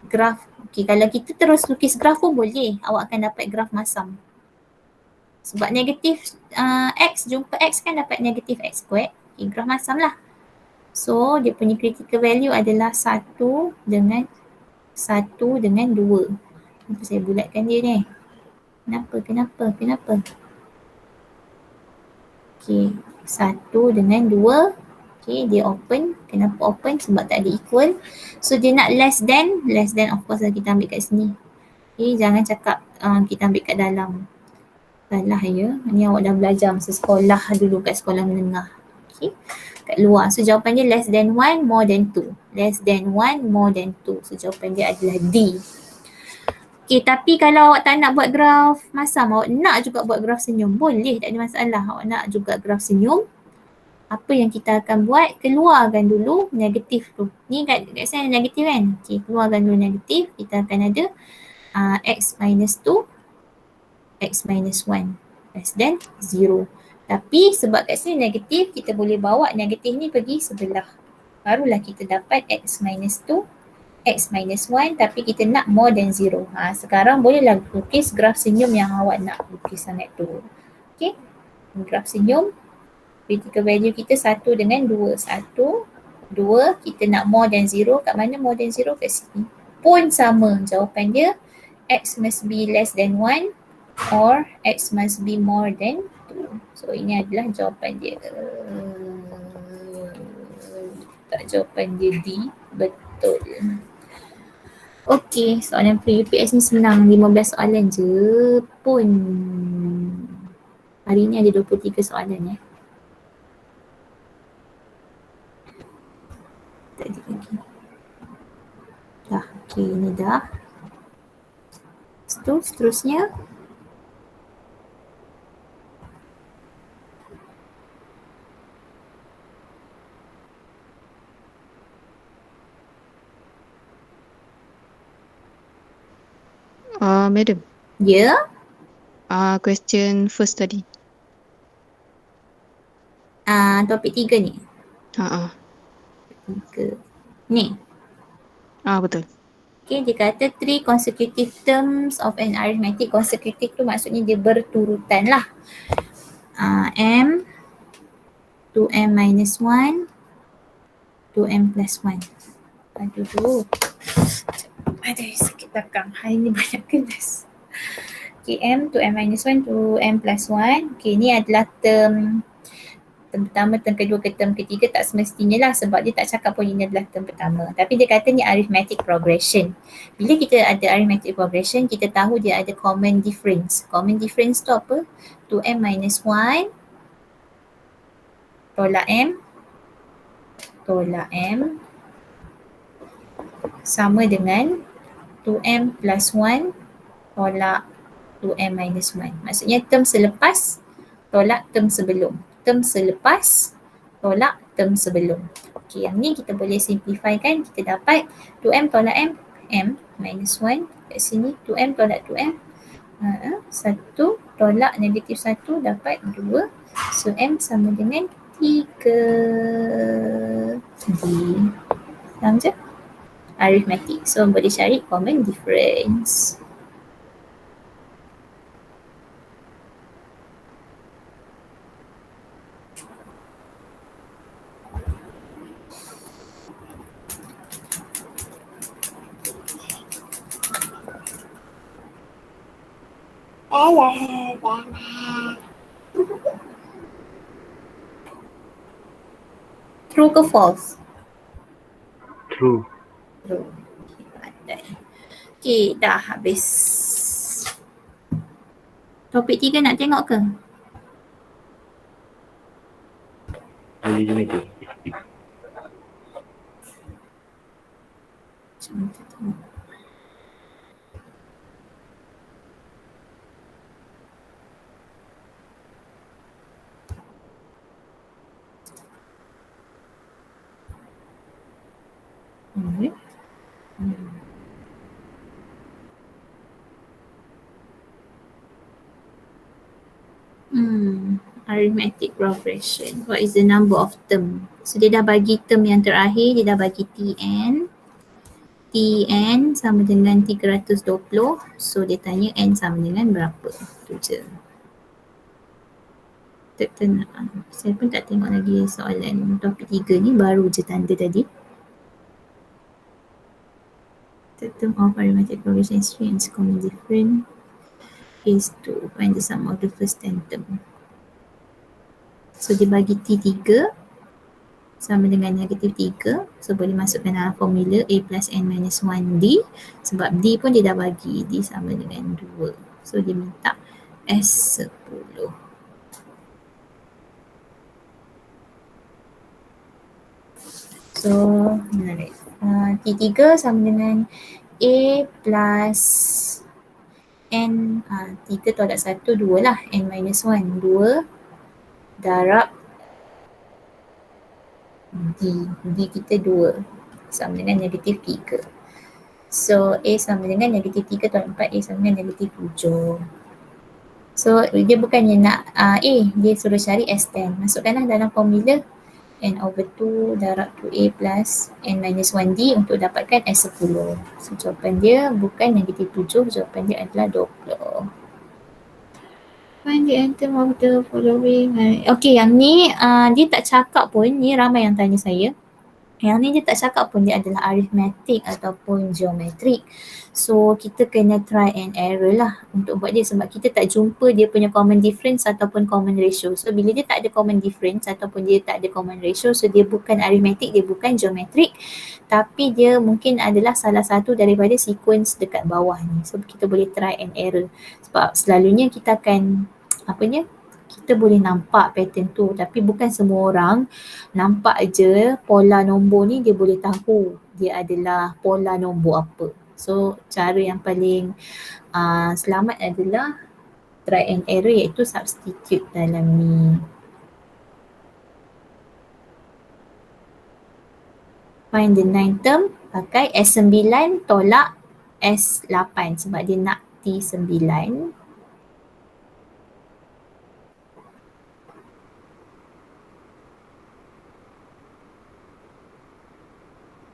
Graf. Okay, kalau kita terus lukis graf pun boleh. Awak akan dapat graf masam. Sebab negatif X jumpa X kan dapat negatif X squared. Okay, graf masam lah. So dia punya critical value adalah 1 dengan 2. Kenapa saya bulatkan dia ni? Kenapa? Okay, 1 dengan 2. Okay, dia open. Kenapa open? Sebab tak ada equal. So dia nak less than of course lah kita ambil kat sini. Okay, jangan cakap kita ambil kat dalam. Salah ya. Ni awak dah belajar masa sekolah dulu kat sekolah menengah. Okay, kat luar. So jawapan dia less than 1 more than 2. Less than 1 more than 2. So jawapan dia adalah D. Okay, tapi kalau awak tak nak buat graf masam, awak nak juga buat graf senyum, boleh, tak ada masalah. Awak nak juga graf senyum, apa yang kita akan buat, keluarkan dulu negatif tu. Ni kat sana negatif kan? Okay, keluarkan dulu negatif, kita akan ada X minus 2, X minus 1 less than 0. Tapi sebab kat sini negatif, kita boleh bawa negatif ni pergi sebelah. Barulah kita dapat X minus 2, X minus 1, tapi kita nak more than 0. Sekarang bolehlah lukis graf senyum yang awak nak lukis sangat tu. Okay, graf senyum, critical value kita 1 dengan 2. 1, 2, kita nak more than 0. Kat mana more than 0? Kat sini. Pun sama, jawapan dia X must be less than 1 or X must be more than 2. So ini adalah jawapan dia. Tak, jawapan dia D. Betul. Okey, soalan pre-UPS ni senang, 15 soalan je pun. Hari ni ada 23 soalan ya. Tak ada lagi. Dah, okey, ni dah. Seterusnya. Madam, Ya. question first tadi. Topik 3 ni. Ha. 3. Ni. Betul. Okay, dia kata 3 consecutive terms of an arithmetic. Consecutive tu maksudnya dia berturutan lah. M, 2M minus 1, 2M plus 1. Aduh. Sakit belakang. Hari ni banyak kelas. Okay, M, 2M minus 1, 2M plus 1. Okay, ni adalah term pertama, term kedua ke term ketiga, tak semestinya lah sebab dia tak cakap pun ini adalah term pertama. Tapi dia kata ni arithmetic progression. Bila kita ada arithmetic progression, kita tahu dia ada common difference. Common difference tu apa? 2M minus 1 tolak M sama dengan 2M plus 1 tolak 2M minus 1. Maksudnya term selepas tolak term sebelum. Term selepas tolak term sebelum. Okay, yang ni kita boleh simplifykan. Kita dapat 2M tolak M, M minus 1. Kat sini 2M tolak 2M. 1 tolak negatif 1 dapat 2. So M sama dengan 3. Faham je? Arithmetic. So boleh cari common difference. True ke false? True. True. Okay, dah habis. Topik 3 nak tengok ke? Boleh je meja. Macam kita tengok. Arithmetic progression. What is the number of term? So dia dah bagi term yang terakhir, dia dah bagi Tn. Tn sama dengan 320. So dia tanya N sama dengan berapa? Itu je. Saya pun tak tengok lagi soalan topik 3 ni, baru je tanda tadi. Third term of arithmetic progression is common different is to find the sum of the first 10 term. So dia bagi T3 sama dengan negatif 3. So boleh masukkan dalam formula A plus N minus 1D. Sebab D pun dia dah bagi, D sama dengan 2. So dia minta S10. So menarik. T3 sama dengan A plus N, 3 tolak 1, 2 lah. N minus 1, 2 darab D. D kita 2 sama dengan negatif 3. So A sama dengan negatif 3 tolak 4, A sama dengan negatif 7. So dia bukannya nak A, dia suruh cari S10. Masukkanlah dalam formula N over 2 darab 2A plus N minus 1D untuk dapatkan S10. So jawapan dia bukan negatif 7, jawapan dia adalah 20. Find the item of the following. Okay, yang ni dia tak cakap pun, ni ramai yang tanya saya. Yang ni dia tak cakap pun dia adalah arithmetic ataupun geometrik. So kita kena try and error lah untuk buat dia, sebab kita tak jumpa dia punya common difference ataupun common ratio. So bila dia tak ada common difference ataupun dia tak ada common ratio, so dia bukan arithmetic, dia bukan geometrik, tapi dia mungkin adalah salah satu daripada sequence dekat bawah ni. So kita boleh try and error, sebab selalunya kita akan kita boleh nampak pattern tu, tapi bukan semua orang nampak je pola nombor ni dia boleh tahu dia adalah pola nombor apa. So cara yang paling selamat adalah try and error, iaitu substitute dalam ni. Find the 9 term, pakai S9 tolak S8 sebab dia nak T9.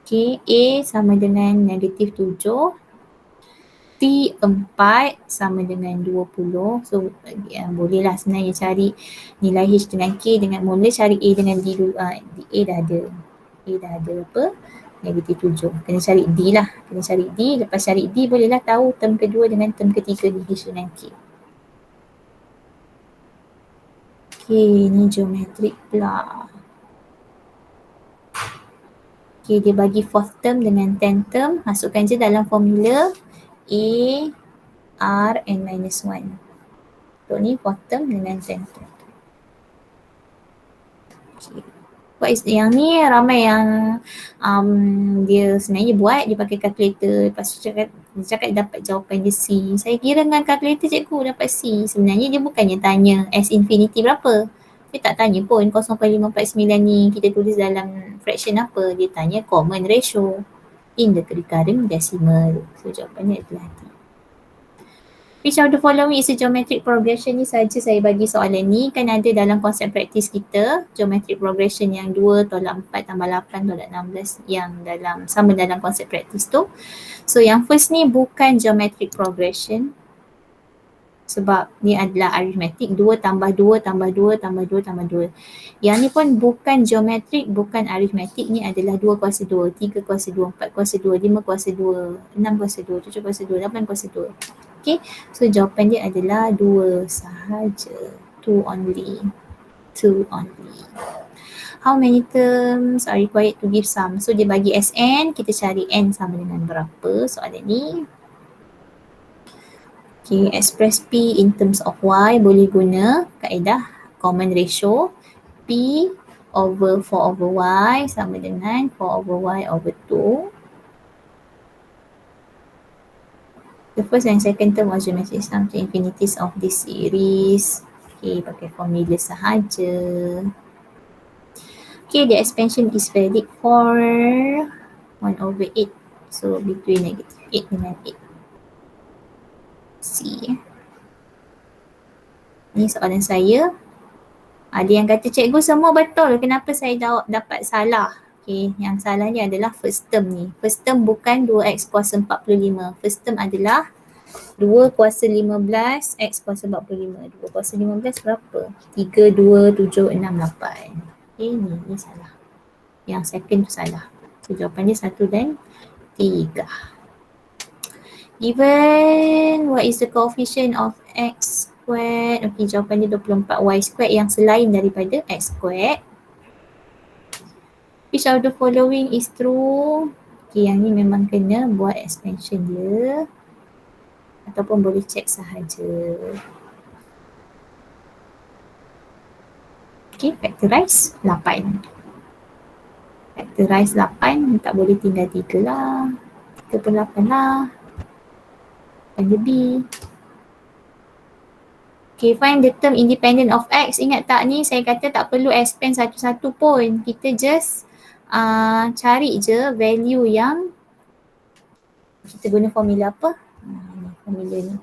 Okay, A sama dengan negatif 7, T4 sama dengan 20. So bolehlah sebenarnya cari nilai H dengan K dengan mula cari A dengan D dulu. A dah ada apa? Negatif 7. Kena cari D lah. Kena cari D. Lepas cari D bolehlah tahu term kedua dengan term ketiga ni H dengan K. Okay, ni geometrik pula. Okay, dia bagi fourth term dengan 10 term. Masukkan je dalam formula A, R, N minus 1. So ni fourth term dengan 10 term. Okay. Yang ni ramai yang dia sebenarnya buat, dia pakai calculator. Lepas tu dia cakap dapat jawapan dia C. Saya kira dengan calculator cikgu dapat C. Sebenarnya dia bukannya tanya S infinity berapa. Dia tak tanya pun 0.549 ni kita tulis dalam fraction apa. Dia tanya common ratio in the recurring decimal. So jawapannya adalah D. Which of the following is a geometric progression? Ni saja saya bagi soalan ni. Kan ada dalam konsep praktis kita geometric progression yang 2 tolak 4 tambah 8 tolak 16 yang sama dalam konsep praktis tu. So yang first ni bukan geometric progression sebab ni adalah arithmetic, 2 tambah 2 tambah 2 tambah 2 tambah 2. Yang ni pun bukan geometrik, bukan arithmetic, ni adalah 2 kuasa 2, 3 kuasa 2, 4 kuasa 2, 5 kuasa 2, 6 kuasa 2, 7 kuasa 2, 8 kuasa 2. Okay, so jawapan dia adalah 2 sahaja, 2 only. How many terms are required to give sum? So dia bagi Sn, kita cari n sama dengan berapa soalan ni. Okay, express P in terms of Y boleh guna kaedah common ratio. P over 4 over Y sama dengan 4 over Y over 2. The first and second term of geometric sum to infinities of this series. Okay, pakai formula sahaja. Okay, the expansion is valid for 1 over 8. So between negative 8 dengan 8. C. Ni soalan saya. Ada yang kata cikgu semua betul, kenapa saya dapat salah? Okay, yang salahnya adalah first term ni. First term bukan 2x kuasa 45. First term adalah 2 kuasa 15, X kuasa 45. 2 kuasa 15 berapa? 3, 2, 7, 6, 8. Okay, ni salah. Yang second tu salah. So jawapan dia 1 dan 3. Given what is the coefficient of X squared? Okay, jawapan dia 24 Y squared yang selain daripada X squared. Which of the following is true? Okay, yang ni memang kena buat expansion dia. Ataupun boleh check sahaja. Okay, factorize 8. Factorize 8, tak boleh tinggal 3 lah. 3/8 lah. Pada B. Okay, find the term independent of X. Ingat tak ni, saya kata tak perlu expand satu-satu pun. Kita just cari je value yang kita guna formula apa? Formula ni.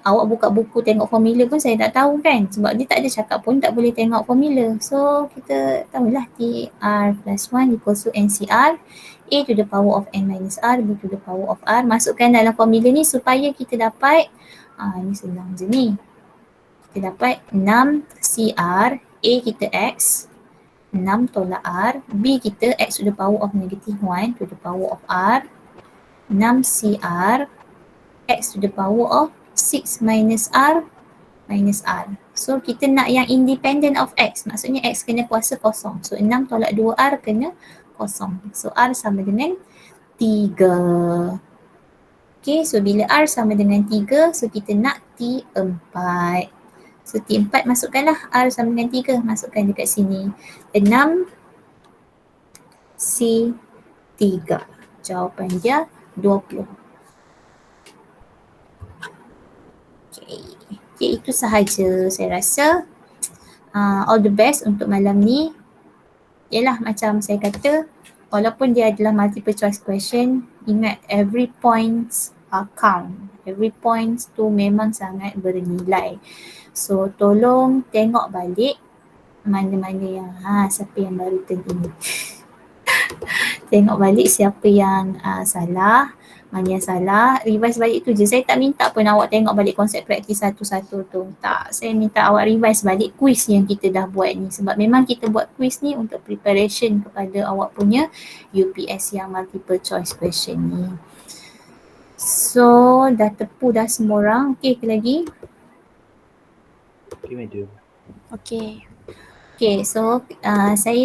Awak buka buku tengok formula pun saya tak tahu kan, sebab dia tak ada cakap pun tak boleh tengok formula. So kita tahulah TR plus 1 equals to NCR A to the power of N minus R B to the power of R. Masukkan dalam formula ni supaya kita dapat ni senang je ni. Kita dapat 6 CR, A kita X, 6 tolak R, B kita X to the power of negative 1 to the power of R, 6 CR, X to the power of 6 minus R minus R. So kita nak yang independent of X, maksudnya X kena kuasa kosong. So 6 tolak 2R kena kosong. So R sama dengan 3. Okay, so bila R sama dengan 3, so kita nak T4. So T4 masukkanlah R sama dengan 3, masukkan dekat sini. 6 C3. Jawapan dia 20. Okay, itu sahaja saya rasa. All the best untuk malam ni. Yalah, macam saya kata, walaupun dia adalah multiple choice question, ingat every points count. Every points tu memang sangat bernilai. So tolong tengok balik mana-mana yang siapa yang baru turn in. Tengok balik siapa yang salah, mana yang salah, revise balik tu je. Saya tak minta pun awak tengok balik konsep praktis satu-satu tu. Tak, saya minta awak revise balik quiz yang kita dah buat ni. Sebab memang kita buat quiz ni untuk preparation kepada awak punya UPS yang multiple choice question ni. So, dah tepu dah semua orang. Okay ke lagi? Okay, madam. Okay. Okay, so saya